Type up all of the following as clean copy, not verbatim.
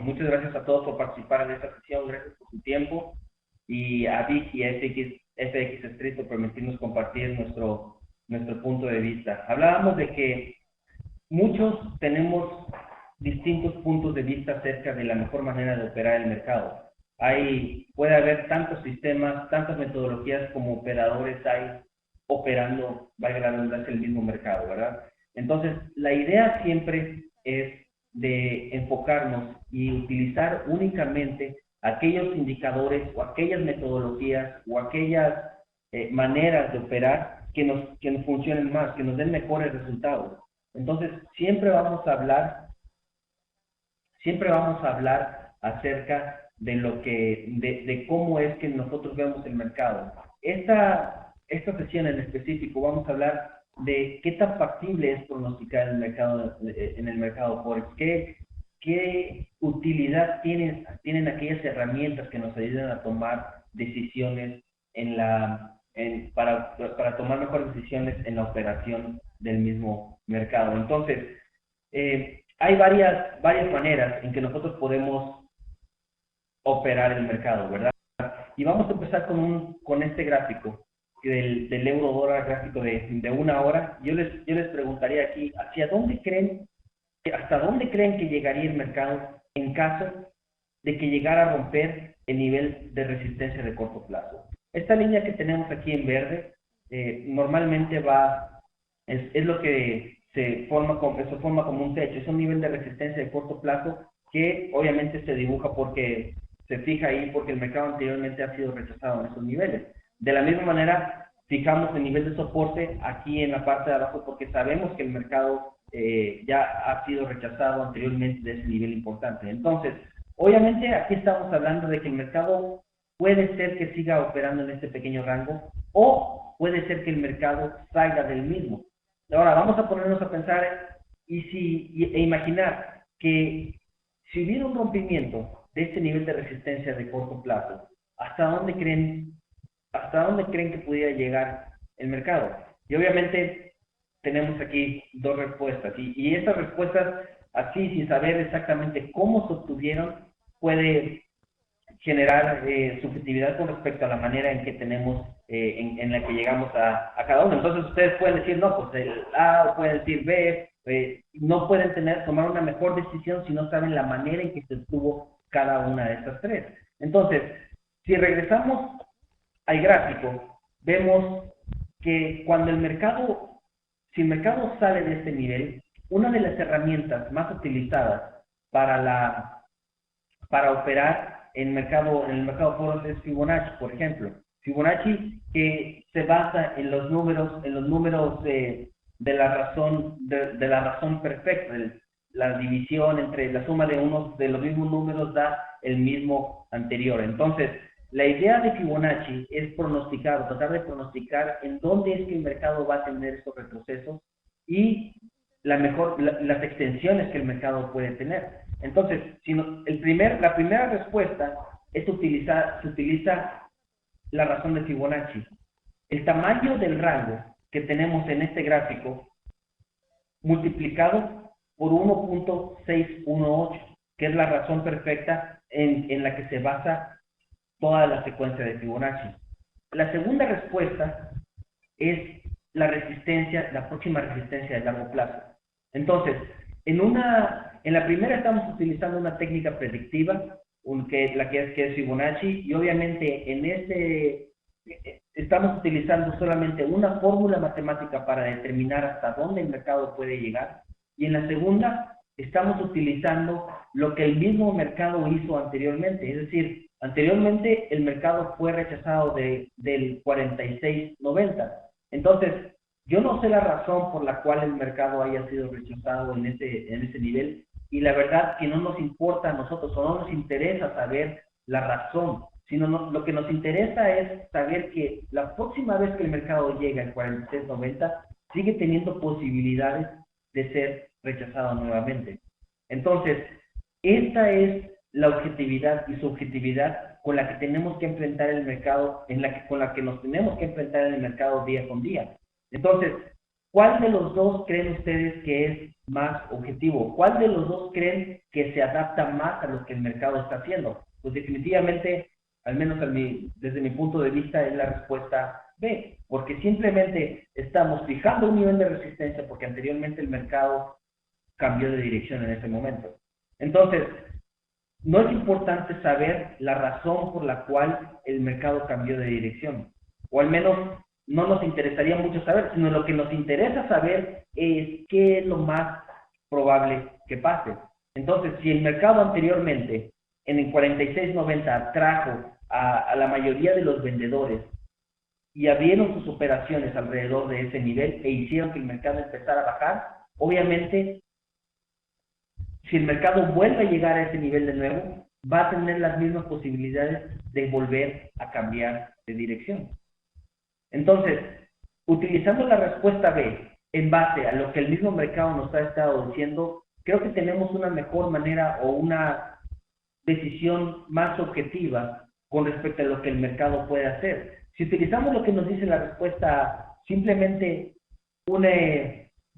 muchas gracias a todos por participar en esta sesión, gracias por su tiempo, y a Vic y a FX Street por permitirnos compartir nuestro punto de vista. Hablábamos de que muchos tenemos distintos puntos de vista acerca de la mejor manera de operar el mercado. Puede haber tantos sistemas, tantas metodologías como operadores hay operando, valga la redundancia, el mismo mercado, ¿verdad? Entonces, la idea siempre es de enfocarnos y utilizar únicamente aquellos indicadores o aquellas metodologías o aquellas maneras de operar que nos funcionen más, que nos den mejores resultados. Entonces, siempre vamos a hablar acerca de cómo es que nosotros vemos el mercado. Esta sesión en específico vamos a hablar de qué tan factible es pronosticar el mercado en el mercado Forex, qué utilidad tienen aquellas herramientas que nos ayudan a tomar decisiones para tomar mejores decisiones en la operación del mismo mercado. Entonces, hay varias maneras en que nosotros podemos operar el mercado, ¿verdad? Y vamos a empezar con este gráfico del euro dólar, gráfico de una hora. Yo les preguntaría aquí, hasta dónde creen que llegaría el mercado en caso de que llegara a romper el nivel de resistencia de corto plazo. Esta línea que tenemos aquí en verde normalmente es lo que se forma como un techo, es un nivel de resistencia de corto plazo que obviamente se dibuja porque se fija ahí porque el mercado anteriormente ha sido rechazado en esos niveles. De la misma manera, fijamos el nivel de soporte aquí en la parte de abajo porque sabemos que el mercado ya ha sido rechazado anteriormente de ese nivel importante. Entonces, obviamente aquí estamos hablando de que el mercado puede ser que siga operando en este pequeño rango o puede ser que el mercado salga del mismo. Ahora, vamos a ponernos a pensar e imaginar que si hubiera un rompimiento de este nivel de resistencia de corto plazo, ¿hasta dónde creen que pudiera llegar el mercado? Y obviamente tenemos aquí dos respuestas, y estas respuestas, así sin saber exactamente cómo se obtuvieron, puede generar subjetividad con respecto a la manera en que tenemos, en la que llegamos a cada uno. Entonces ustedes pueden decir, no, pues el A, o pueden decir B, no pueden tomar una mejor decisión si no saben la manera en que se obtuvo cada una de estas tres. Entonces, si regresamos al gráfico, vemos que si el mercado sale de este nivel, una de las herramientas más utilizadas para operar en el mercado Forex es Fibonacci, por ejemplo. Fibonacci, que se basa en los números de la razón perfecta, la división entre la suma de los mismos números da el mismo anterior. Entonces, la idea de Fibonacci es tratar de pronosticar en dónde es que el mercado va a tener estos retrocesos y las extensiones que el mercado puede tener. Entonces, la primera respuesta se utiliza la razón de Fibonacci. El tamaño del rango que tenemos en este gráfico multiplicado por 1.618, que es la razón perfecta en la que se basa toda la secuencia de Fibonacci. La segunda respuesta es la próxima resistencia de largo plazo. Entonces, en la primera estamos utilizando una técnica predictiva, que es Fibonacci, y obviamente estamos utilizando solamente una fórmula matemática para determinar hasta dónde el mercado puede llegar, y en la segunda estamos utilizando lo que el mismo mercado hizo anteriormente, es decir, anteriormente el mercado fue rechazado del 46.90. Entonces, yo no sé la razón por la cual el mercado haya sido rechazado en ese nivel, y la verdad que no nos importa a nosotros, o no nos interesa saber la razón, sino lo que nos interesa es saber que la próxima vez que el mercado llegue al 46.90, sigue teniendo posibilidades de ser rechazado nuevamente. Entonces, esta es la objetividad y subjetividad con la que tenemos que enfrentar el mercado, con la que nos tenemos que enfrentar en el mercado día con día. Entonces, ¿Cuál de los dos creen ustedes que es más objetivo? ¿Cuál de los dos creen que se adapta más a lo que el mercado está haciendo? Pues definitivamente, al menos desde mi punto de vista, es la respuesta B, porque simplemente estamos fijando un nivel de resistencia porque anteriormente el mercado cambió de dirección en ese momento. Entonces, no es importante saber la razón por la cual el mercado cambió de dirección, o al menos no nos interesaría mucho saber, sino lo que nos interesa saber es qué es lo más probable que pase. Entonces, si el mercado anteriormente, en el 46.90, trajo a la mayoría de los vendedores y abrieron sus operaciones alrededor de ese nivel e hicieron que el mercado empezara a bajar, obviamente si el mercado vuelve a llegar a ese nivel de nuevo, va a tener las mismas posibilidades de volver a cambiar de dirección. Entonces, utilizando la respuesta B en base a lo que el mismo mercado nos ha estado diciendo, creo que tenemos una mejor manera o una decisión más objetiva con respecto a lo que el mercado puede hacer. Si utilizamos lo que nos dice la respuesta A, simplemente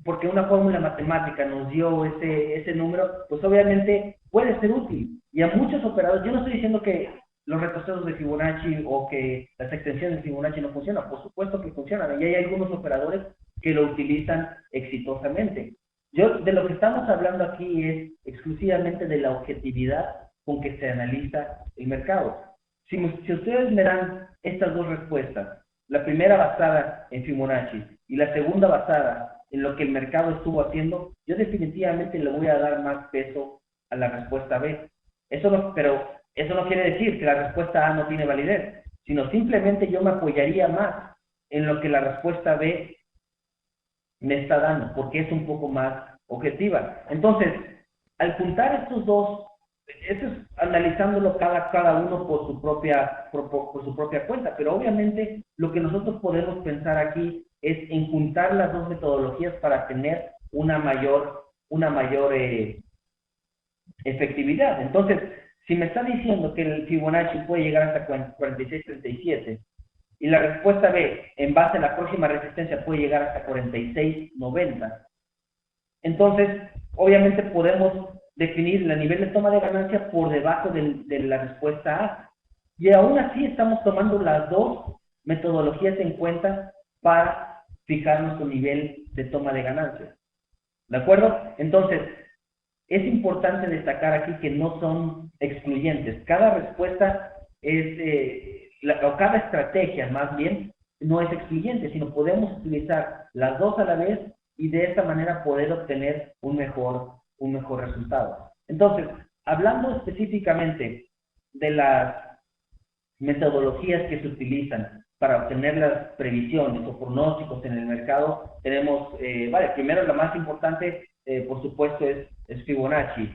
porque una fórmula matemática nos dio ese número, pues obviamente puede ser útil. Y a muchos operadores, yo no estoy diciendo que los retrocesos de Fibonacci o que las extensiones de Fibonacci no funcionan, por supuesto que funcionan, y hay algunos operadores que lo utilizan exitosamente. De lo que estamos hablando aquí es exclusivamente de la objetividad con que se analiza el mercado. Si ustedes me dan estas dos respuestas, la primera basada en Fibonacci y la segunda basada en lo que el mercado estuvo haciendo, yo definitivamente le voy a dar más peso a la respuesta B. Pero eso no quiere decir que la respuesta A no tiene validez, sino simplemente yo me apoyaría más en lo que la respuesta B me está dando, porque es un poco más objetiva. Entonces, al juntar estos dos, eso es analizándolo cada uno por su propia cuenta, pero obviamente lo que nosotros podemos pensar aquí es en juntar las dos metodologías para tener una mayor efectividad. Entonces, si me está diciendo que el Fibonacci puede llegar hasta 46.37 y la respuesta B, en base a la próxima resistencia, puede llegar hasta 46.90, entonces, obviamente podemos definir el nivel de toma de ganancia por debajo de la respuesta A. Y aún así estamos tomando las dos metodologías en cuenta para fijar nuestro nivel de toma de ganancia. ¿De acuerdo? Entonces, es importante destacar aquí que no son excluyentes. Cada respuesta o cada estrategia más bien, no es excluyente, sino podemos utilizar las dos a la vez y de esta manera poder obtener un mejor resultado. Entonces, hablando específicamente de las metodologías que se utilizan para obtener las previsiones o pronósticos en el mercado, tenemos, primero la más importante, por supuesto, es Fibonacci.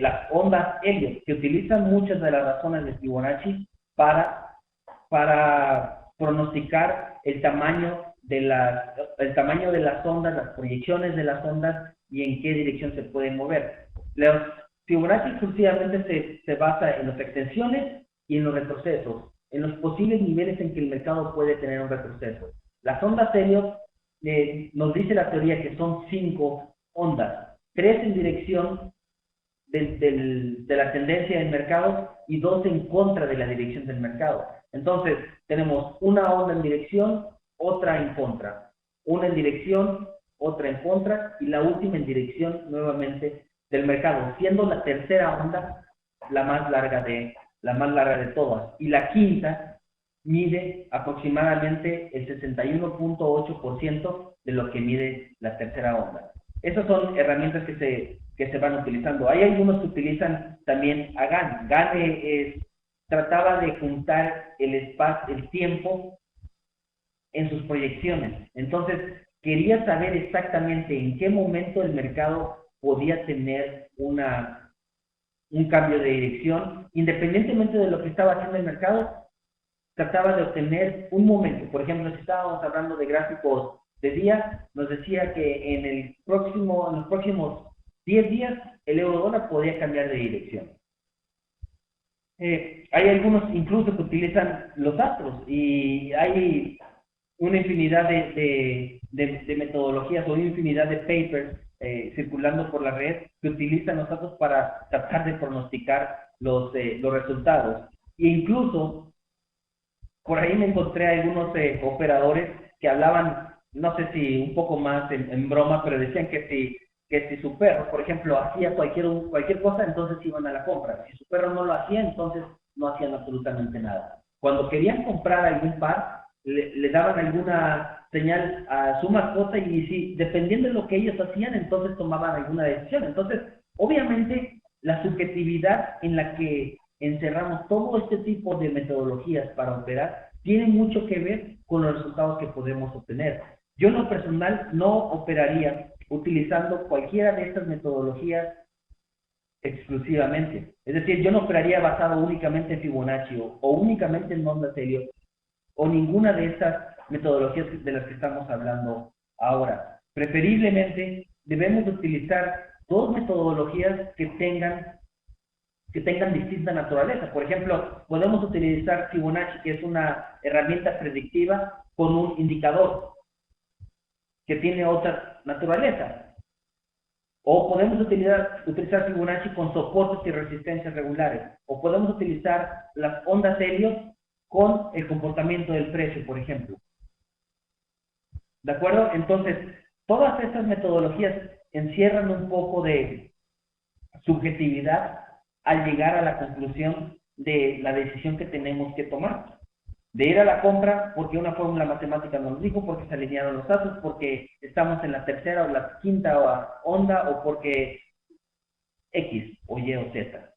Las ondas Elliott, que utilizan muchas de las razones de Fibonacci para pronosticar el tamaño de las ondas, las proyecciones de las ondas y en qué dirección se pueden mover. Los Fibonacci exclusivamente se basa en las extensiones y en los retrocesos, en los posibles niveles en que el mercado puede tener un retroceso. Las ondas Elliott nos dice la teoría que son 5 ondas, 3 en dirección de la tendencia del mercado y 2 en contra de la dirección del mercado. Entonces, tenemos una onda en dirección, otra en contra. Una en dirección, otra en contra, y la última en dirección nuevamente del mercado, siendo la tercera onda la más larga de todas. Y la quinta mide aproximadamente el 61.8% de lo que mide la tercera onda. Esas son herramientas que se van utilizando. Hay algunos que utilizan también a GAN. GAN trataba de juntar el tiempo en sus proyecciones. Entonces, quería saber exactamente en qué momento el mercado podía tener un cambio de dirección, independientemente de lo que estaba haciendo el mercado, trataba de obtener un momento. Por ejemplo, si estábamos hablando de gráficos de día, nos decía que en los próximos 10 días el euro dólar podía cambiar de dirección. Hay algunos incluso que utilizan los astros y hay una infinidad de metodologías o una infinidad de papers circulando por la red que utilizan los datos para tratar de pronosticar los resultados. E incluso por ahí me encontré algunos operadores que hablaban, no sé si un poco más en broma, pero decían que si su perro, por ejemplo, hacía cualquier cosa, entonces iban a la compra. Si su perro no lo hacía, entonces no hacían absolutamente nada. Cuando querían comprar algún par, le daban alguna señal a su mascota y si, dependiendo de lo que ellos hacían, entonces tomaban alguna decisión. Entonces, obviamente, la subjetividad en la que encerramos todo este tipo de metodologías para operar tiene mucho que ver con los resultados que podemos obtener. Yo en lo personal no operaría utilizando cualquiera de estas metodologías exclusivamente. Es decir, yo no operaría basado únicamente en Fibonacci o únicamente en Mondas Elliott o ninguna de estas metodologías de las que estamos hablando ahora. Preferiblemente debemos utilizar dos metodologías que tengan distinta naturaleza. Por ejemplo, podemos utilizar Fibonacci, que es una herramienta predictiva, con un indicador que tiene otra naturaleza. O podemos utilizar Fibonacci con soportes y resistencias regulares. O podemos utilizar las ondas Elliott con el comportamiento del precio, por ejemplo. ¿De acuerdo? Entonces, todas estas metodologías encierran un poco de subjetividad al llegar a la conclusión de la decisión que tenemos que tomar. De ir a la compra porque una fórmula matemática nos dijo, porque se alinearon los datos, porque estamos en la tercera o la quinta onda o porque X o Y o Z.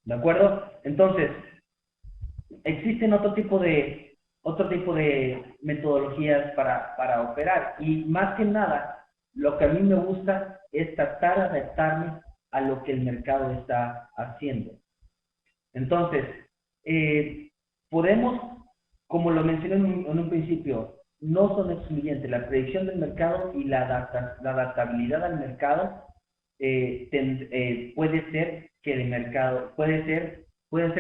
¿De acuerdo? Entonces, existen otro tipo de metodologías para operar y más que nada, lo que a mí me gusta es tratar de adaptarme a lo que el mercado está haciendo. Entonces, podemos, como lo mencioné en un principio, no son excluyentes. La predicción del mercado y la adaptabilidad al mercado puede ser que el mercado, puede ser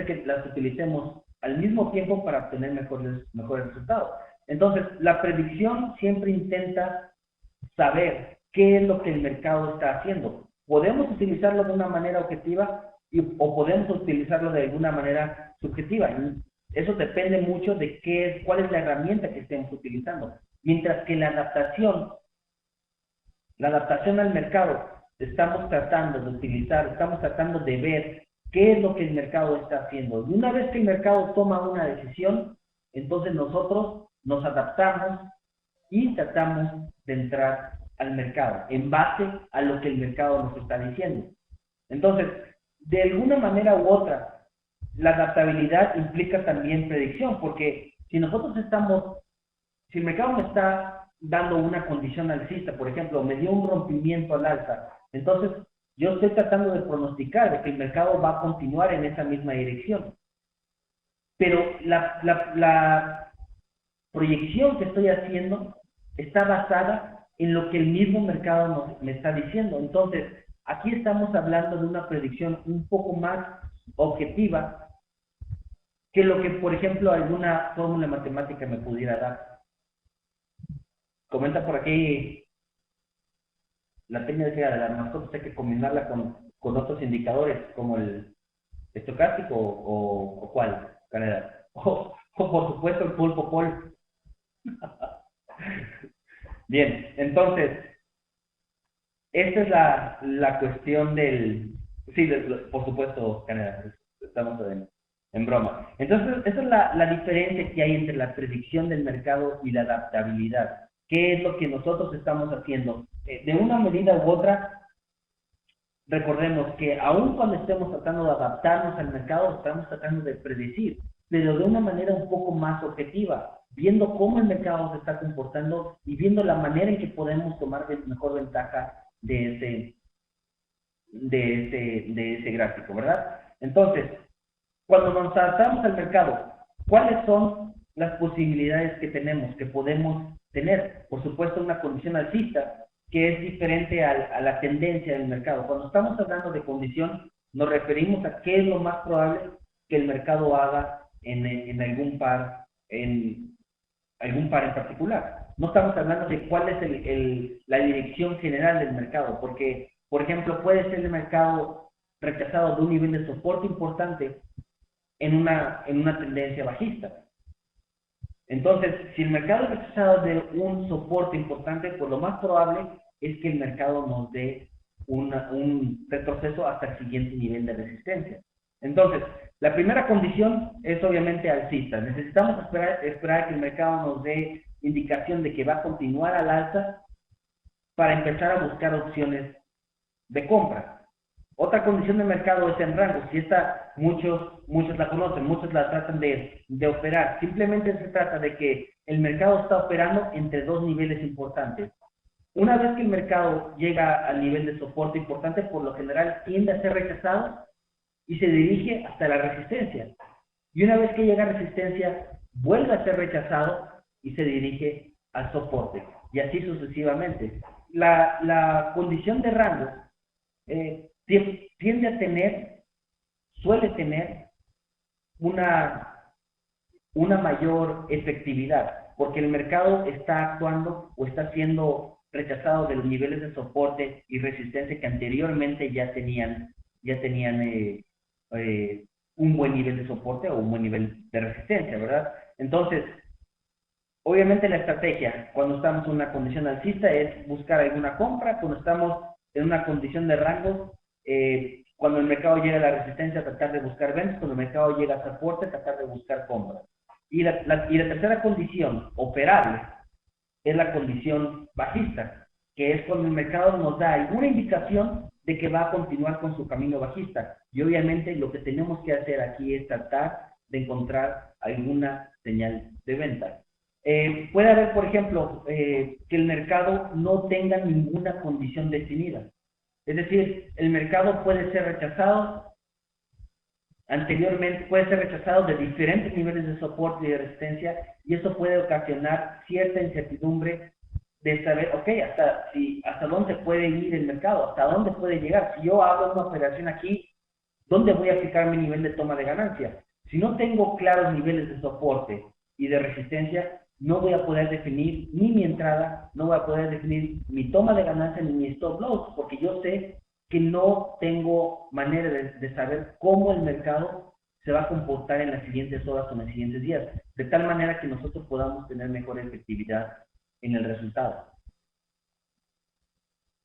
que las utilicemos al mismo tiempo para obtener mejores resultados. Entonces, la predicción siempre intenta saber qué es lo que el mercado está haciendo. Podemos utilizarlo de una manera objetiva o podemos utilizarlo de alguna manera subjetiva. Eso depende mucho de cuál es la herramienta que estemos utilizando. Mientras que la adaptación al mercado, estamos tratando de ver qué es lo que el mercado está haciendo. Y una vez que el mercado toma una decisión, entonces nosotros nos adaptamos y tratamos de entrar al mercado en base a lo que el mercado nos está diciendo. Entonces, de alguna manera u otra, la adaptabilidad implica también predicción, porque si el mercado me está dando una condición alcista, por ejemplo, me dio un rompimiento al alza, entonces yo estoy tratando de pronosticar de que el mercado va a continuar en esa misma dirección. Pero la proyección que estoy haciendo está basada en lo que el mismo mercado me está diciendo. Entonces, aquí estamos hablando de una predicción un poco más objetiva que lo que, por ejemplo, alguna fórmula matemática me pudiera dar. Comenta por aquí la técnica de las mascotas, hay que combinarla con otros indicadores, como el estocástico o cuál, Caneda. O por supuesto el pulpo pol. Bien, entonces, esta es la cuestión del... Sí, por supuesto, Caneda, estamos en broma. Entonces, esa es la diferencia que hay entre la predicción del mercado y la adaptabilidad. ¿Qué es lo que nosotros estamos haciendo? De una medida u otra, recordemos que aun cuando estemos tratando de adaptarnos al mercado, estamos tratando de predecir, pero de una manera un poco más objetiva, viendo cómo el mercado se está comportando y viendo la manera en que podemos tomar mejor ventaja de ese gráfico, ¿verdad? Entonces, cuando nos adaptamos al mercado, ¿cuáles son las posibilidades que podemos tener? Por supuesto, una condición alcista, que es diferente a la tendencia del mercado. Cuando estamos hablando de condición, nos referimos a qué es lo más probable que el mercado haga en algún par algún par en particular. No estamos hablando de cuál es la dirección general del mercado, porque, por ejemplo, puede ser el mercado rechazado de un nivel de soporte importante en una tendencia bajista. Entonces, si el mercado es rechazado de un soporte importante, pues lo más probable es que el mercado nos dé un retroceso hasta el siguiente nivel de resistencia. Entonces, la primera condición es obviamente alcista. Necesitamos esperar que el mercado nos dé indicación de que va a continuar al alza para empezar a buscar opciones de compra. Otra condición de mercado es en rango. Si esta muchos la conocen, muchos la tratan de operar. Simplemente se trata de que el mercado está operando entre dos niveles importantes. Una vez que el mercado llega al nivel de soporte importante, por lo general tiende a ser rechazado y se dirige hasta la resistencia. Y una vez que llega a resistencia, vuelve a ser rechazado y se dirige al soporte. Y así sucesivamente. La condición de rango tiende a tener, suele tener una mayor efectividad, porque el mercado está actuando o está siendo rechazado de los niveles de soporte y resistencia que anteriormente ya tenían un buen nivel de soporte o un buen nivel de resistencia, ¿verdad? Entonces, obviamente la estrategia cuando estamos en una condición alcista es buscar alguna compra, cuando estamos en una condición de rango, cuando el mercado llega a la resistencia, tratar de buscar ventas, cuando el mercado llega a soporte, tratar de buscar compras. Y la tercera condición operable es la condición bajista, que es cuando el mercado nos da alguna indicación de que va a continuar con su camino bajista. Y obviamente lo que tenemos que hacer aquí es tratar de encontrar alguna señal de venta. Puede haber, por ejemplo, que el mercado no tenga ninguna condición definida. Es decir, el mercado puede ser rechazado anteriormente, puede ser rechazado de diferentes niveles de soporte y de resistencia, y eso puede ocasionar cierta incertidumbre de saber, ok, hasta dónde puede ir el mercado, hasta dónde puede llegar. Si yo hago una operación aquí, ¿dónde voy a aplicar mi nivel de toma de ganancia? Si no tengo claros niveles de soporte y de resistencia, no voy a poder definir ni mi entrada, no voy a poder definir mi toma de ganancia ni mi stop loss, porque yo sé que no tengo manera de saber cómo el mercado se va a comportar en las siguientes horas o en los siguientes días, de tal manera que nosotros podamos tener mejor efectividad en el resultado.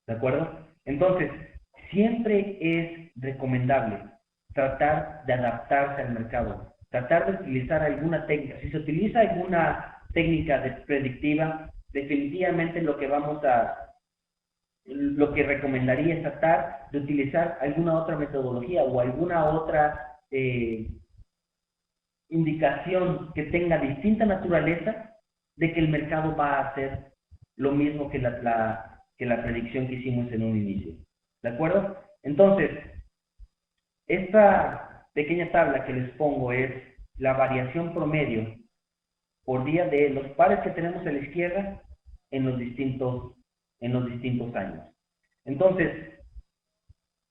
¿De acuerdo? Entonces, siempre es recomendable tratar de adaptarse al mercado, tratar de utilizar alguna técnica. Si se utiliza alguna técnica predictiva, definitivamente lo que recomendaría es tratar de utilizar alguna otra metodología o alguna otra indicación que tenga distinta naturaleza de que el mercado va a hacer lo mismo que la predicción que hicimos en un inicio. ¿De acuerdo? Entonces, esta pequeña tabla que les pongo es la variación promedio por día de los pares que tenemos a la izquierda en los distintos años. Entonces,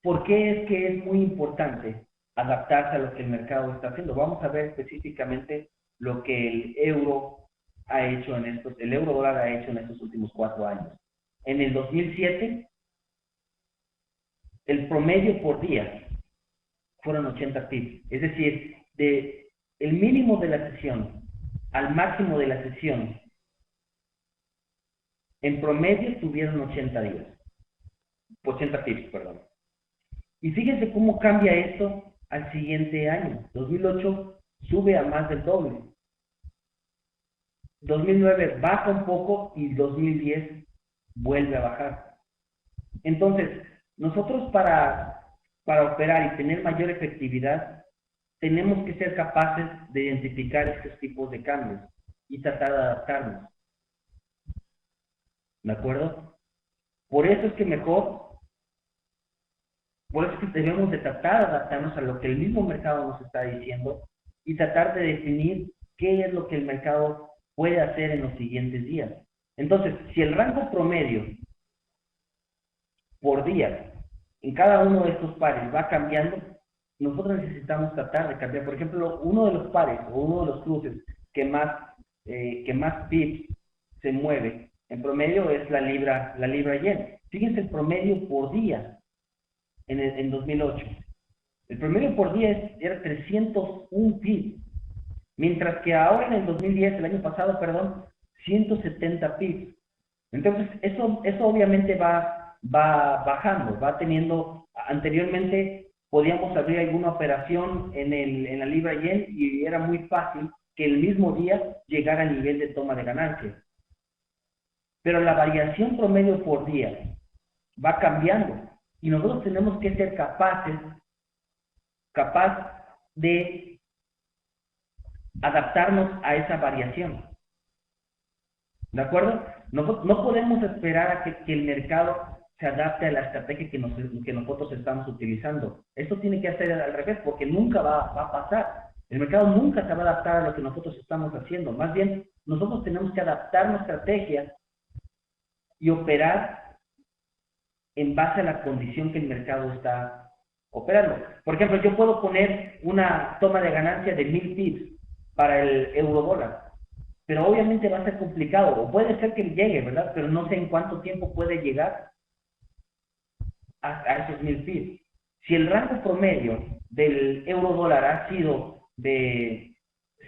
¿por qué es que es muy importante adaptarse a lo que el mercado está haciendo? Vamos a ver específicamente lo que el euro dólar ha hecho en estos últimos 4 años. En el 2007, el promedio por día fueron 80 pips. Es decir, el mínimo de la sesión al máximo de la sesión, en promedio tuvieron 80 pips, perdón. Y fíjense cómo cambia esto al siguiente año. 2008 sube a más del doble. 2009 baja un poco y 2010 vuelve a bajar. Entonces, nosotros para operar y tener mayor efectividad, tenemos que ser capaces de identificar estos tipos de cambios y tratar de adaptarnos. ¿De acuerdo? Por eso es que debemos de tratar de adaptarnos a lo que el mismo mercado nos está diciendo y tratar de definir qué es lo que el mercado puede hacer en los siguientes días. Entonces, si el rango promedio por día en cada uno de estos pares va cambiando, nosotros necesitamos tratar de cambiar. Por ejemplo, uno de los pares o uno de los cruces que más que más pips se mueve en promedio es la libra yen. Fíjense el promedio por día en 2008. El promedio por día era 301 pips, mientras que ahora en el 2010, el año pasado, perdón, 170 pips. Entonces, eso obviamente va bajando, va teniendo, anteriormente podíamos abrir alguna operación en la libra yen y era muy fácil que el mismo día llegara al nivel de toma de ganancias. Pero la variación promedio por día va cambiando y nosotros tenemos que ser capaz de adaptarnos a esa variación. ¿De acuerdo? No podemos esperar a que el mercado se adapte a la estrategia que nosotros estamos utilizando. Esto tiene que hacer al revés, porque nunca va a pasar. El mercado nunca se va a adaptar a lo que nosotros estamos haciendo. Más bien, nosotros tenemos que adaptar nuestra estrategia y operar en base a la condición que el mercado está operando. Por ejemplo, yo puedo poner una toma de ganancia de 1000 pips para el euro dólar, pero obviamente va a ser complicado, o puede ser que llegue, ¿verdad? Pero no sé en cuánto tiempo puede llegar a esos 1000 pips. Si el rango promedio del euro dólar ha sido de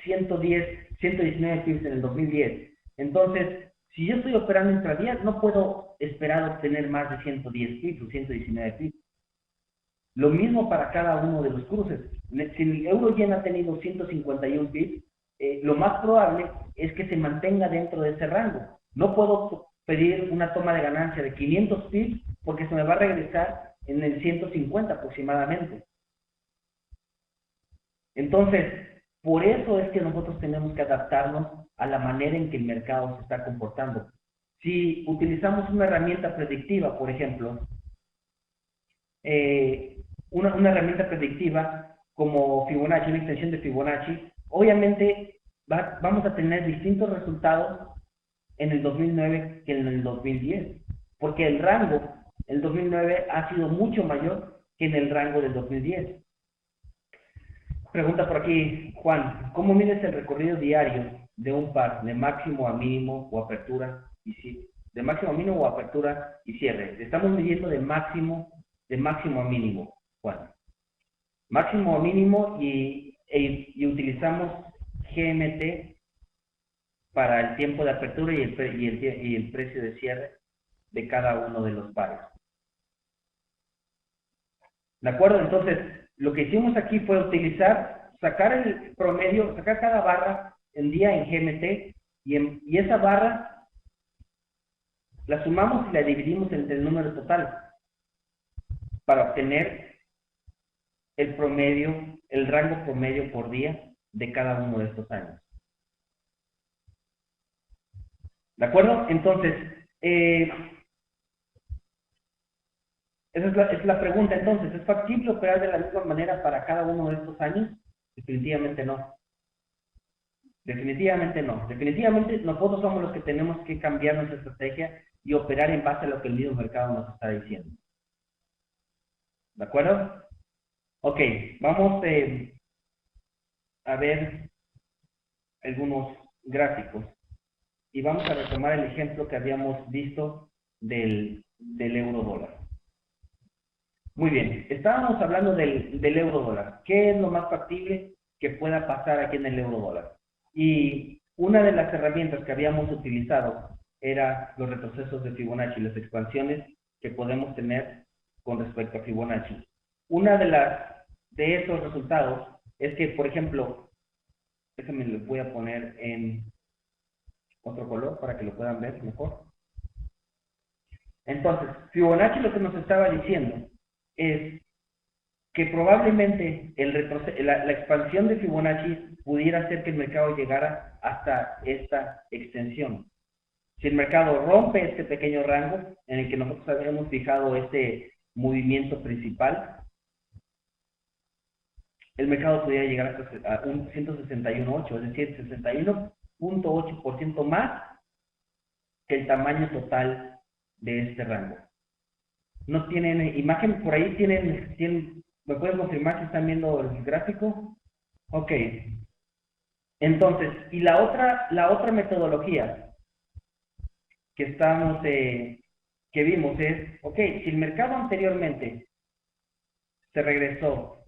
119 pips en el 2010, entonces, si yo estoy operando intradía, no puedo esperar obtener más de 110 pips o 119 pips. Lo mismo para cada uno de los cruces. Si el euro yen ha tenido 151 pips, lo más probable es que se mantenga dentro de ese rango. No puedo pedir una toma de ganancia de 500 pips porque se me va a regresar en el 150 aproximadamente. Entonces, por eso es que nosotros tenemos que adaptarnos a la manera en que el mercado se está comportando. Si utilizamos una herramienta predictiva, por ejemplo, una herramienta predictiva como Fibonacci, una extensión de Fibonacci, obviamente vamos a tener distintos resultados en el 2009 que en el 2010, porque el rango, el 2009 ha sido mucho mayor que en el rango del 2010. Pregunta por aquí, Juan, ¿cómo mides el recorrido diario de un par de máximo a mínimo o apertura y cierre? De máximo a mínimo o apertura y cierre. Estamos midiendo de máximo a mínimo, Juan. Máximo a mínimo y utilizamos GMT para el tiempo de apertura y el precio de cierre de cada uno de los pares. ¿De acuerdo? Entonces, lo que hicimos aquí fue sacar el promedio, sacar cada barra en día en GMT y esa barra la sumamos y la dividimos entre el número total para obtener el promedio, el rango promedio por día de cada uno de estos años. ¿De acuerdo? Entonces, esa es la pregunta. Entonces, ¿es factible operar de la misma manera para cada uno de estos años? Definitivamente no. Definitivamente no. Definitivamente nosotros somos los que tenemos que cambiar nuestra estrategia y operar en base a lo que el mismo mercado nos está diciendo. ¿De acuerdo? Ok, vamos a ver algunos gráficos y vamos a retomar el ejemplo que habíamos visto del euro dólar. Muy bien, estábamos hablando del euro dólar. ¿Qué es lo más factible que pueda pasar aquí en el euro dólar? Y una de las herramientas que habíamos utilizado era los retrocesos de Fibonacci, las expansiones que podemos tener con respecto a Fibonacci. Una de esos resultados es que, por ejemplo, déjenme lo voy a poner en otro color para que lo puedan ver mejor. Entonces, Fibonacci lo que nos estaba diciendo es que probablemente la expansión de Fibonacci pudiera hacer que el mercado llegara hasta esta extensión. Si el mercado rompe este pequeño rango en el que nosotros habíamos fijado este movimiento principal, el mercado podría llegar a un 161.8, es decir, 61.8% más que el tamaño total de este rango. No tienen imagen, por ahí tienen, ¿me pueden confirmar si están viendo el gráfico? Ok. Entonces, y la otra metodología que que vimos es, ok, si el mercado anteriormente se regresó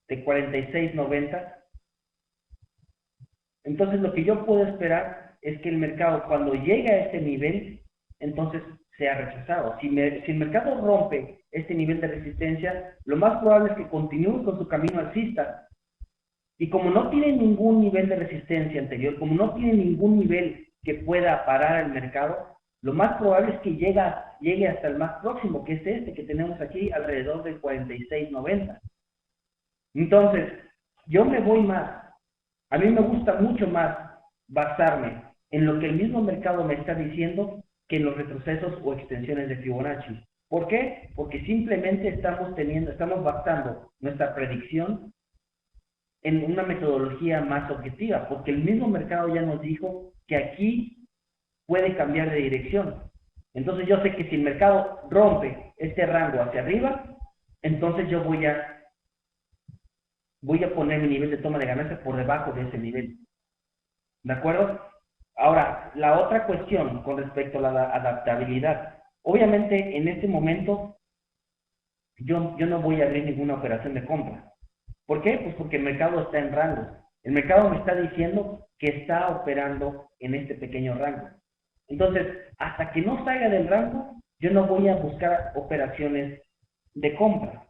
de 46.90, entonces lo que yo puedo esperar es que el mercado cuando llegue a este nivel, entonces sea rechazado. Si el mercado rompe este nivel de resistencia, lo más probable es que continúe con su camino alcista. Y como no tiene ningún nivel de resistencia anterior, como no tiene ningún nivel que pueda parar el mercado, lo más probable es que llegue hasta el más próximo, que es este que tenemos aquí alrededor del 46.90. Entonces, yo me voy más. A mí me gusta mucho más basarme en lo que el mismo mercado me está diciendo que en los retrocesos o extensiones de Fibonacci. ¿Por qué? Porque simplemente estamos basando nuestra predicción en una metodología más objetiva, porque el mismo mercado ya nos dijo que aquí puede cambiar de dirección. Entonces yo sé que si el mercado rompe este rango hacia arriba, entonces yo voy a poner mi nivel de toma de ganancias por debajo de ese nivel. ¿De acuerdo? Ahora, la otra cuestión con respecto a la adaptabilidad. Obviamente, en este momento, yo no voy a abrir ninguna operación de compra. ¿Por qué? Pues porque el mercado está en rango. El mercado me está diciendo que está operando en este pequeño rango. Entonces, hasta que no salga del rango, yo no voy a buscar operaciones de compra.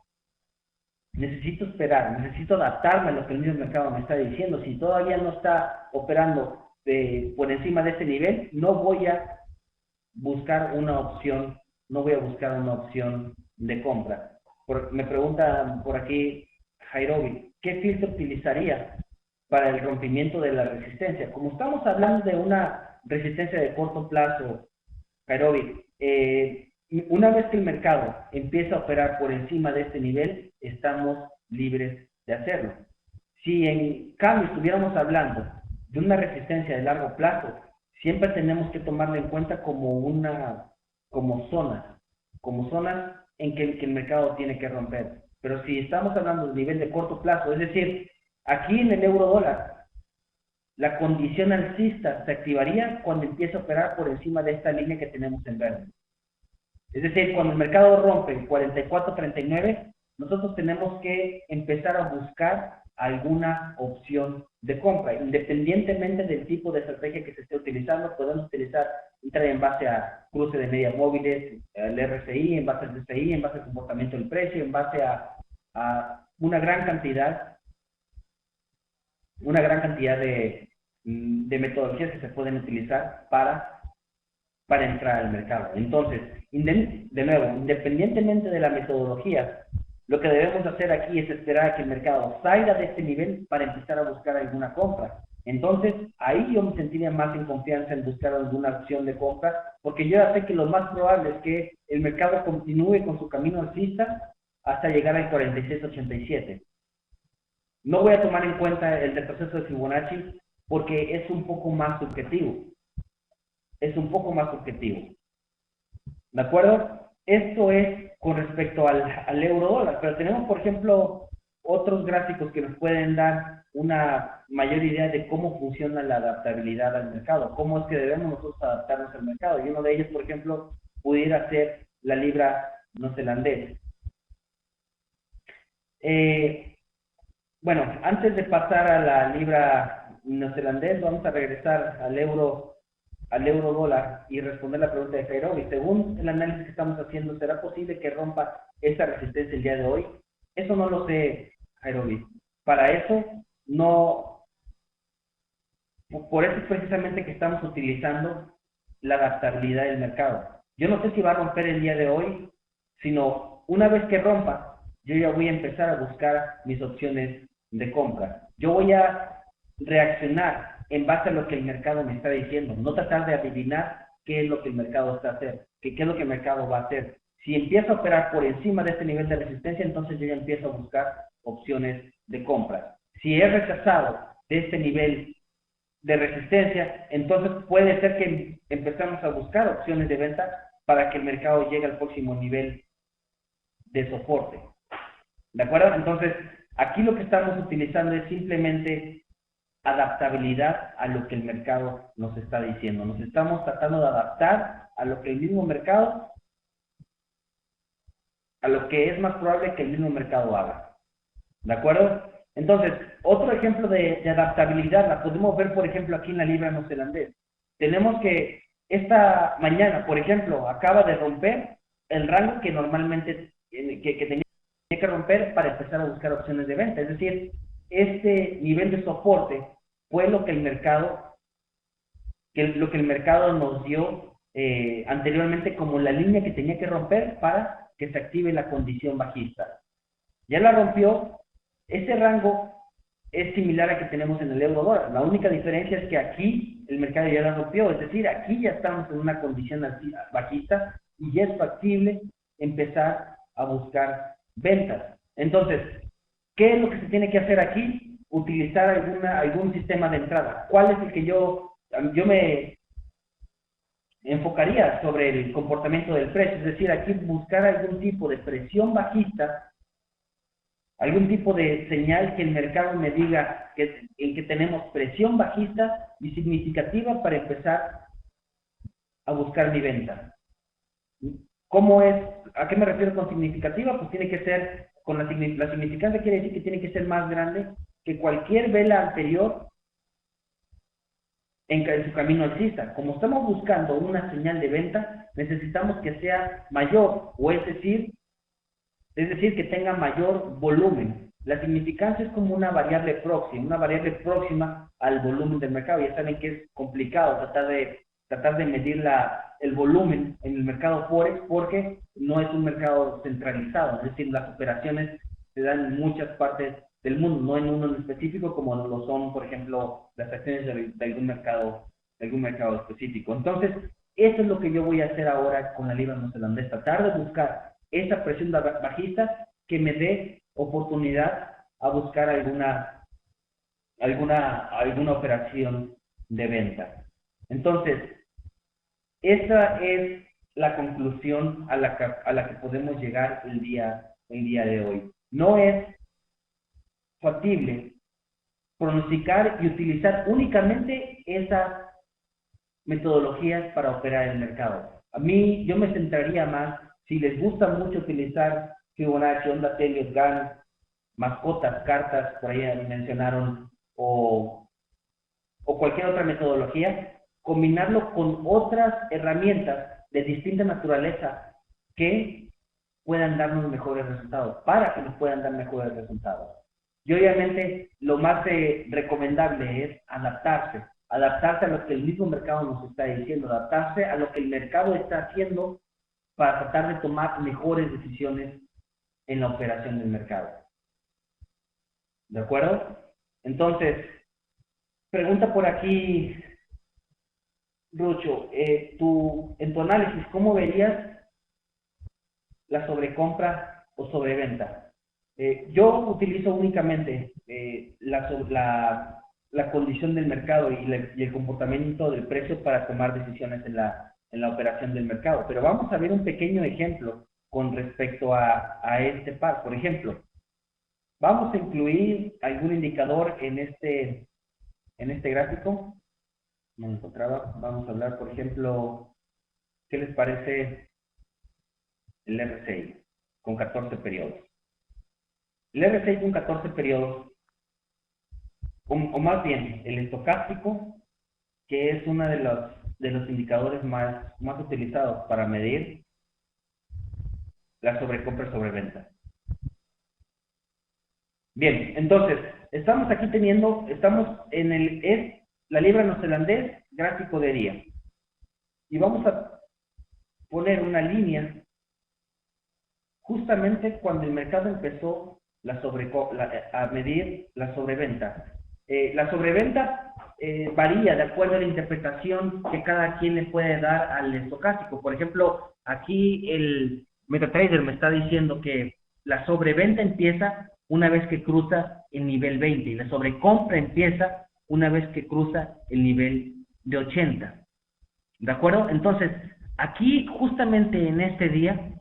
Necesito esperar, necesito adaptarme a lo que el mismo mercado me está diciendo. Si todavía no está operando por encima de este nivel, no voy a buscar una opción, no voy a buscar una opción de compra. Me pregunta por aquí Jairobi, ¿qué filtro utilizaría para el rompimiento de la resistencia? Como estamos hablando de una resistencia de corto plazo, Jairobi, una vez que el mercado empieza a operar por encima de este nivel, estamos libres de hacerlo. Si en cambio estuviéramos hablando de una resistencia de largo plazo, siempre tenemos que tomarla en cuenta como zonas en que el mercado tiene que romper. Pero si estamos hablando de nivel de corto plazo, es decir, aquí en el euro dólar, la condición alcista se activaría cuando empiece a operar por encima de esta línea que tenemos en verde. Es decir, cuando el mercado rompe el 44.39, nosotros tenemos que empezar a buscar alguna opción de compra. Independientemente del tipo de estrategia que se esté utilizando, podemos entrar en base a cruce de medias móviles, el RSI, en base al RSI, en base al comportamiento del precio, en base a una gran cantidad de metodologías que se pueden utilizar para entrar al mercado. Entonces, de nuevo, independientemente de la metodología, lo que debemos hacer aquí es esperar a que el mercado salga de este nivel para empezar a buscar alguna compra. Entonces, ahí yo me sentiría más en confianza en buscar alguna opción de compra, porque yo ya sé que lo más probable es que el mercado continúe con su camino alcista hasta llegar al 46.87. No voy a tomar en cuenta el retroceso de Fibonacci porque es un poco más subjetivo. ¿De acuerdo? Esto es con respecto al euro dólar, pero tenemos, por ejemplo, otros gráficos que nos pueden dar una mayor idea de cómo funciona la adaptabilidad al mercado, cómo es que debemos nosotros adaptarnos al mercado. Y uno de ellos, por ejemplo, pudiera ser la libra neozelandesa. Bueno, antes de pasar a la libra neozelandesa, vamos a regresar al euro dólar y responder la pregunta de Jairo. Y según el análisis que estamos haciendo, ¿será posible que rompa esta resistencia el día de hoy? Eso no lo sé, Jairo. Para eso no, por eso es precisamente que estamos utilizando la adaptabilidad del mercado. Yo no sé si va a romper el día de hoy, sino una vez que rompa, yo ya voy a empezar a buscar mis opciones de compra. Yo voy a reaccionar en base a lo que el mercado me está diciendo, no tratar de adivinar qué es lo que el mercado está haciendo, qué es lo que el mercado va a hacer. Si empieza a operar por encima de este nivel de resistencia, entonces yo ya empiezo a buscar opciones de compra. Si es rechazado de este nivel de resistencia, entonces puede ser que empezamos a buscar opciones de venta para que el mercado llegue al próximo nivel de soporte. ¿De acuerdo? Entonces, aquí lo que estamos utilizando es simplemente adaptabilidad a lo que el mercado nos está diciendo. Nos estamos tratando de adaptar a lo que el mismo mercado, a lo que es más probable que el mismo mercado haga. ¿De acuerdo? Entonces, otro ejemplo de adaptabilidad la podemos ver, por ejemplo, aquí en la libra neozelandés. Tenemos que esta mañana, por ejemplo, acaba de romper el rango que normalmente que tenía que romper para empezar a buscar opciones de venta. Es decir, este nivel de soporte fue lo que el mercado, nos dio anteriormente como la línea que tenía que romper para que se active la condición bajista. Ya la rompió. Ese rango es similar a que tenemos en el euro dólar. La única diferencia es que aquí el mercado ya la rompió, es decir, aquí ya estamos en una condición bajista y ya es factible empezar a buscar ventas. Entonces, ¿qué es lo que se tiene que hacer aquí? Utilizar algún sistema de entrada. ¿Cuál es el que yo me enfocaría sobre el comportamiento del precio? Es decir, aquí buscar algún tipo de presión bajista, algún tipo de señal que el mercado me diga en que tenemos presión bajista y significativa para empezar a buscar mi venta. ¿Cómo es? ¿A qué me refiero con significativa? Pues tiene que ser, con la significancia quiere decir que tiene que ser más grande que cualquier vela anterior en su camino alcista. Como estamos buscando una señal de venta, necesitamos que sea mayor, o es decir, que tenga mayor volumen. La significancia es como una variable próxima al volumen del mercado. Ya saben que es complicado tratar de medir el volumen en el mercado Forex porque no es un mercado centralizado, es decir, las operaciones se dan en muchas partes del mundo, no en uno en específico como lo son, por ejemplo, las acciones de algún mercado específico. Entonces, eso es lo que yo voy a hacer ahora con la libra neozelandesa, tratar de buscar esa presión bajista que me dé oportunidad a buscar alguna operación de venta. Entonces, esa es la conclusión a la que podemos llegar el día de hoy. No es factible pronosticar y utilizar únicamente esas metodologías para operar el mercado. Yo me centraría más, si les gusta mucho utilizar Fibonacci, Onda Elliott, Gann, mascotas, cartas, por ahí mencionaron, o cualquier otra metodología, combinarlo con otras herramientas de distinta naturaleza que puedan darnos mejores resultados, para que nos puedan dar mejores resultados. Y obviamente lo más recomendable es adaptarse a lo que el mismo mercado nos está diciendo, adaptarse a lo que el mercado está haciendo para tratar de tomar mejores decisiones en la operación del mercado. ¿De acuerdo? Entonces, pregunta por aquí, Rucho, en tu análisis, ¿cómo verías la sobrecompra o sobreventa? Yo utilizo únicamente la condición del mercado y el comportamiento del precio para tomar decisiones en la operación del mercado. Pero vamos a ver un pequeño ejemplo con respecto a este par. Por ejemplo, vamos a incluir algún indicador en este gráfico. No me encontraba. Vamos a hablar, por ejemplo, ¿qué les parece el RSI con 14 periodos? El RSI con 14 periodos, o más bien el estocástico, que es uno de los indicadores más utilizados para medir la sobrecompra y sobreventa. Bien, entonces, estamos en la libra neozelandés, gráfico de día. Y vamos a poner una línea justamente cuando el mercado empezó a medir la sobreventa. La sobreventa varía de acuerdo a la interpretación que cada quien le puede dar al estocástico. Por ejemplo, aquí el MetaTrader me está diciendo que la sobreventa empieza una vez que cruza el nivel 20 y la sobrecompra empieza una vez que cruza el nivel de 80. ¿De acuerdo? Entonces, aquí justamente en este día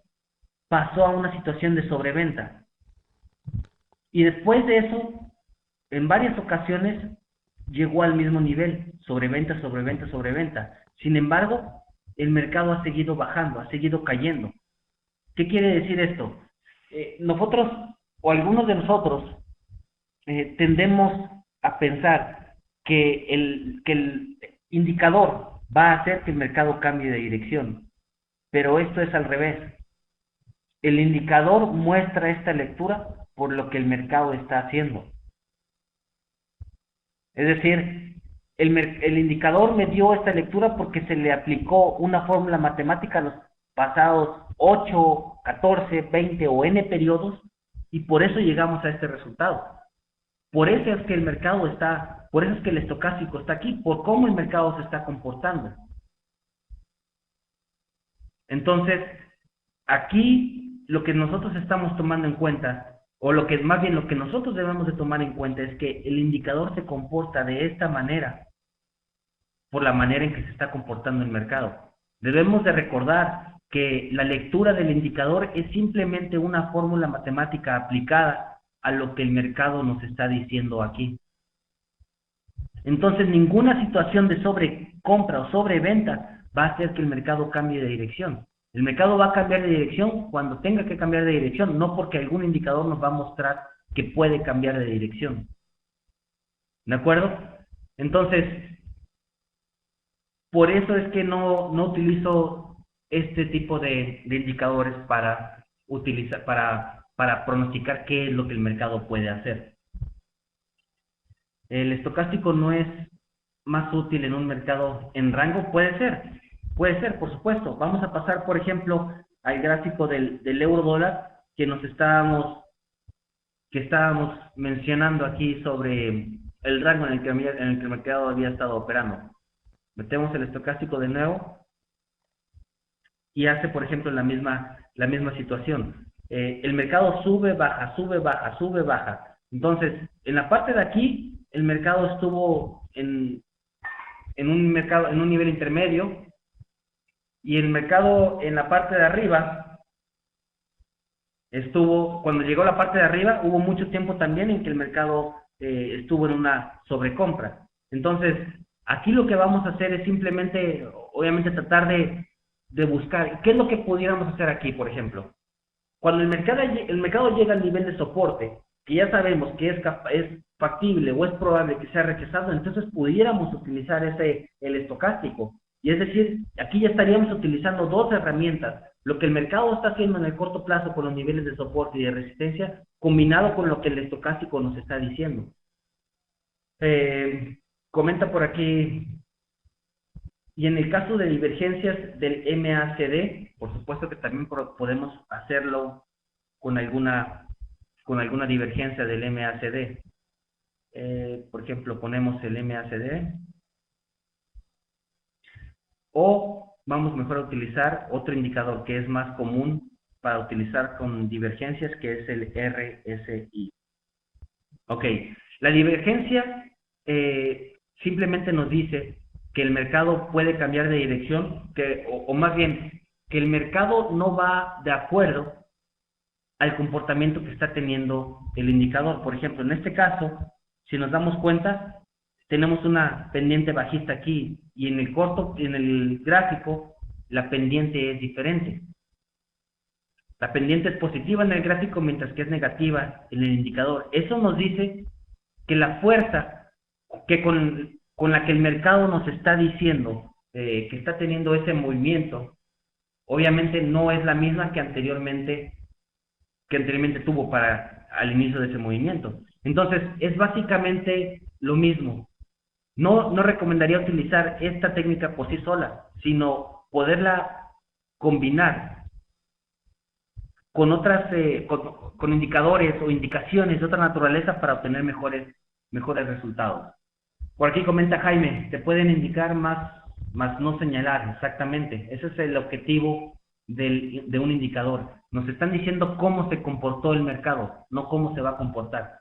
pasó a una situación de sobreventa. Y después de eso, en varias ocasiones, llegó al mismo nivel, sobreventa, sobreventa, sobreventa. Sin embargo, el mercado ha seguido bajando, ha seguido cayendo. ¿Qué quiere decir esto? Nosotros, o algunos de nosotros, tendemos a pensar que el indicador va a hacer que el mercado cambie de dirección, pero esto es al revés. El indicador muestra esta lectura por lo que el mercado está haciendo. Es decir, el indicador me dio esta lectura porque se le aplicó una fórmula matemática a los pasados 8, 14, 20 o n periodos y por eso llegamos a este resultado. Por eso es que el mercado está, por eso es que el estocástico está aquí, por cómo el mercado se está comportando. Entonces, aquí lo que nosotros estamos tomando en cuenta, o lo que más bien lo que nosotros debemos de tomar en cuenta es que el indicador se comporta de esta manera, por la manera en que se está comportando el mercado. Debemos de recordar que la lectura del indicador es simplemente una fórmula matemática aplicada a lo que el mercado nos está diciendo aquí. Entonces, ninguna situación de sobrecompra o sobreventa va a hacer que el mercado cambie de dirección. El mercado va a cambiar de dirección cuando tenga que cambiar de dirección, no porque algún indicador nos va a mostrar que puede cambiar de dirección. ¿De acuerdo? Entonces, por eso es que no utilizo este tipo de indicadores para utilizar, para pronosticar qué es lo que el mercado puede hacer. El estocástico no es más útil en un mercado en rango, puede ser, por supuesto. Vamos a pasar, por ejemplo, al gráfico del euro dólar que estábamos mencionando aquí sobre el rango en el que el mercado había estado operando. Metemos el estocástico de nuevo y hace, por ejemplo, la misma situación. El mercado sube, baja, sube, baja, sube, baja. Entonces, en la parte de aquí, el mercado estuvo en un nivel intermedio, y el mercado en la parte de arriba cuando llegó a la parte de arriba, hubo mucho tiempo también en que el mercado estuvo en una sobrecompra. Entonces, aquí lo que vamos a hacer es simplemente, obviamente, tratar de buscar, ¿qué es lo que pudiéramos hacer aquí, por ejemplo? Cuando el mercado llega al nivel de soporte, que ya sabemos que es factible o es probable que sea rechazado, entonces pudiéramos utilizar el estocástico. Y es decir, aquí ya estaríamos utilizando dos herramientas, lo que el mercado está haciendo en el corto plazo con los niveles de soporte y de resistencia, combinado con lo que el estocástico nos está diciendo. Comenta por aquí, y en el caso de divergencias del MACD, por supuesto que también podemos hacerlo con alguna divergencia del MACD. Por ejemplo, ponemos el MACD. O vamos mejor a utilizar otro indicador que es más común para utilizar con divergencias, que es el RSI. Ok, la divergencia simplemente nos dice que el mercado puede cambiar de dirección, o más bien, que el mercado no va de acuerdo al comportamiento que está teniendo el indicador. Por ejemplo, en este caso, si nos damos cuenta, tenemos una pendiente bajista aquí, y en el gráfico, la pendiente es diferente. La pendiente es positiva en el gráfico, mientras que es negativa en el indicador. Eso nos dice que la fuerza con la que el mercado nos está diciendo que está teniendo ese movimiento, obviamente no es la misma que anteriormente tuvo al inicio de ese movimiento. Entonces, es básicamente lo mismo. No recomendaría utilizar esta técnica por sí sola, sino poderla combinar con otras, con indicadores o indicaciones de otra naturaleza para obtener mejores resultados. Por aquí comenta Jaime, te pueden indicar más no señalar, exactamente. Ese es el objetivo de un indicador. Nos están diciendo cómo se comportó el mercado, no cómo se va a comportar.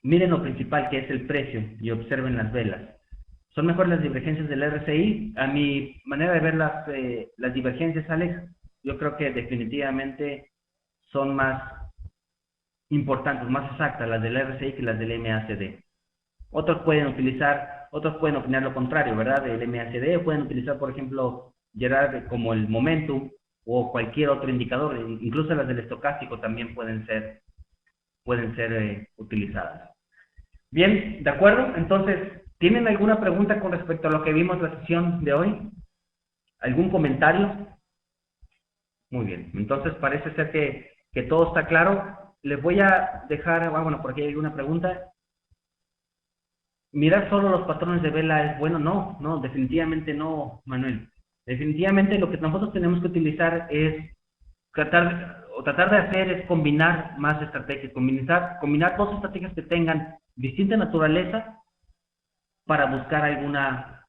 Miren lo principal, que es el precio, y observen las velas. ¿Son mejores las divergencias del RSI? A mi manera de ver las divergencias, Alex, yo creo que definitivamente son más importantes, más exactas las del RSI que las del MACD. Otros pueden opinar lo contrario, ¿verdad? El MACD, pueden utilizar, por ejemplo, Gerard como el momentum o cualquier otro indicador, incluso las del estocástico también pueden ser utilizadas. Bien, ¿de acuerdo? Entonces, ¿tienen alguna pregunta con respecto a lo que vimos la sesión de hoy? ¿Algún comentario? Muy bien, entonces parece ser que todo está claro. Les voy a dejar, bueno, por aquí hay alguna pregunta. ¿Mirar solo los patrones de vela es bueno? No, no, definitivamente no, Manuel. Definitivamente lo que nosotros tenemos que utilizar es tratar de hacer es combinar más estrategias, combinar dos estrategias que tengan distinta naturaleza para buscar alguna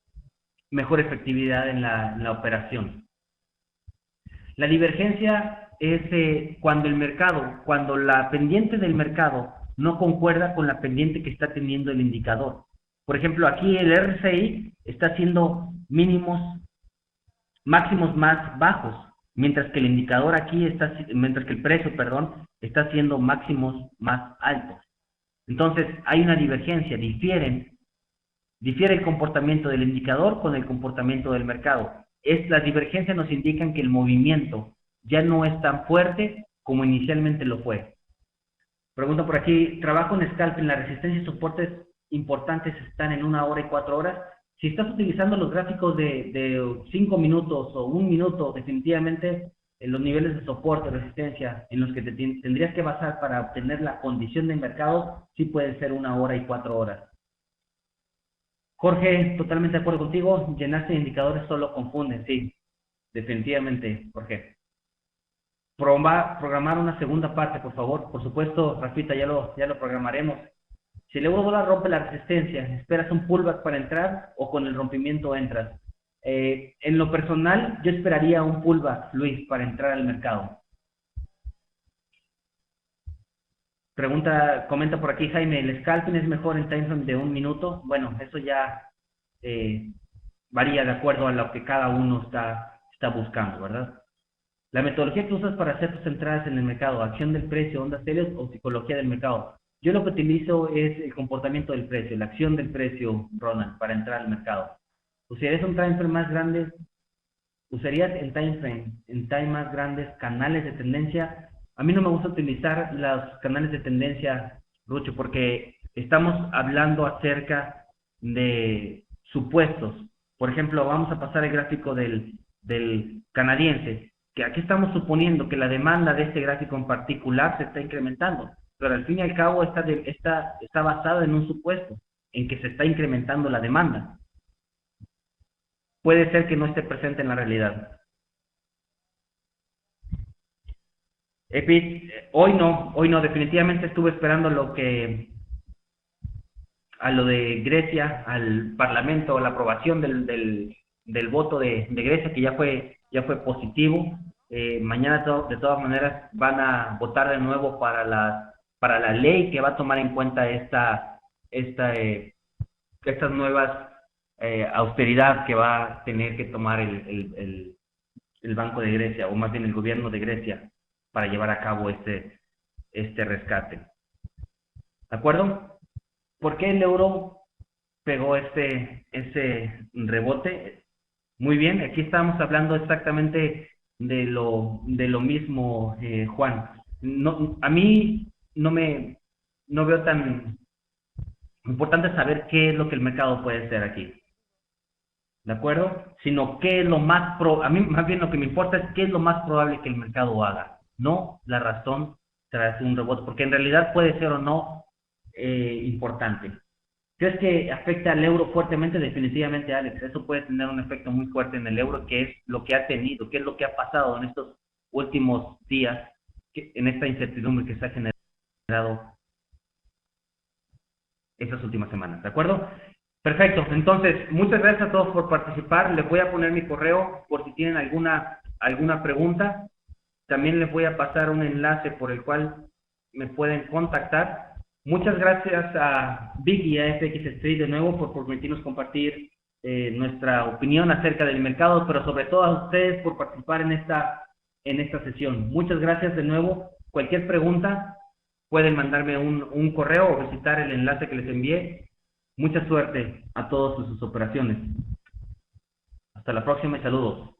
mejor efectividad en la operación. La divergencia es cuando la pendiente del mercado no concuerda con la pendiente que está teniendo el indicador. Por ejemplo, aquí el RSI está haciendo máximos más bajos, mientras que el precio, está haciendo máximos más altos. Entonces, hay una divergencia, difiere el comportamiento del indicador con el comportamiento del mercado. Las divergencias nos indican que el movimiento ya no es tan fuerte como inicialmente lo fue. Pregunta por aquí, trabajo en scalping, la resistencia y soportes importantes están en 1 hora y 4 horas. Si estás utilizando los gráficos de 5 minutos o 1 minuto, definitivamente los niveles de soporte, resistencia en los que te tendrías que basar para obtener la condición de mercado, sí pueden ser 1 hora y 4 horas. Jorge, totalmente de acuerdo contigo, llenarse de indicadores solo confunden, sí, definitivamente, Jorge. Programar una segunda parte, por favor. Por supuesto, Rafita, ya lo programaremos. Si el euro dólar rompe la resistencia, ¿esperas un pullback para entrar o con el rompimiento entras? En lo personal, yo esperaría un pullback, Luis, para entrar al mercado. Comenta por aquí Jaime, ¿el scalping es mejor en timeframe de 1 minuto? Bueno, eso ya varía de acuerdo a lo que cada uno está buscando, ¿verdad? La metodología que usas para hacer tus entradas en el mercado, acción del precio, ondas serias o psicología del mercado. Yo lo que utilizo es el comportamiento del precio, la acción del precio, Ronald, para entrar al mercado. ¿Usarías un timeframe más grande? ¿Usarías en time más grandes canales de tendencia? A mí no me gusta utilizar los canales de tendencia, Rucho, porque estamos hablando acerca de supuestos. Por ejemplo, vamos a pasar el gráfico del canadiense, que aquí estamos suponiendo que la demanda de este gráfico en particular se está incrementando, pero al fin y al cabo está basado en un supuesto, en que se está incrementando la demanda. Puede ser que no esté presente en la realidad. Hoy no, definitivamente estuve esperando a lo de Grecia, al Parlamento, a la aprobación del voto de Grecia, que ya fue positivo. Mañana de todas maneras van a votar de nuevo para la ley que va a tomar en cuenta estas nuevas austeridad que va a tener que tomar el Banco de Grecia, o más bien el gobierno de Grecia, para llevar a cabo este rescate. ¿De acuerdo? ¿Por qué el euro pegó ese rebote? Muy bien, aquí estamos hablando exactamente de lo mismo, Juan. A mí no veo tan importante saber qué es lo que el mercado puede hacer aquí. ¿De acuerdo? Sino qué es a mí más bien lo que me importa es qué es lo más probable que el mercado haga, no la razón tras un rebote, porque en realidad puede ser o no importante. ¿Crees que afecta al euro fuertemente? Definitivamente, Alex, eso puede tener un efecto muy fuerte en el euro, que es lo que ha tenido, que es lo que ha pasado en estos últimos días, en esta incertidumbre que se ha generado estas últimas semanas, ¿de acuerdo? Perfecto, entonces, muchas gracias a todos por participar. Les voy a poner mi correo por si tienen alguna pregunta. También les voy a pasar un enlace por el cual me pueden contactar. Muchas gracias a Vic y a FX Street de nuevo por permitirnos compartir nuestra opinión acerca del mercado, pero sobre todo a ustedes por participar en esta sesión. Muchas gracias de nuevo. Cualquier pregunta pueden mandarme un correo o visitar el enlace que les envié. Mucha suerte a todos en sus operaciones. Hasta la próxima y saludos.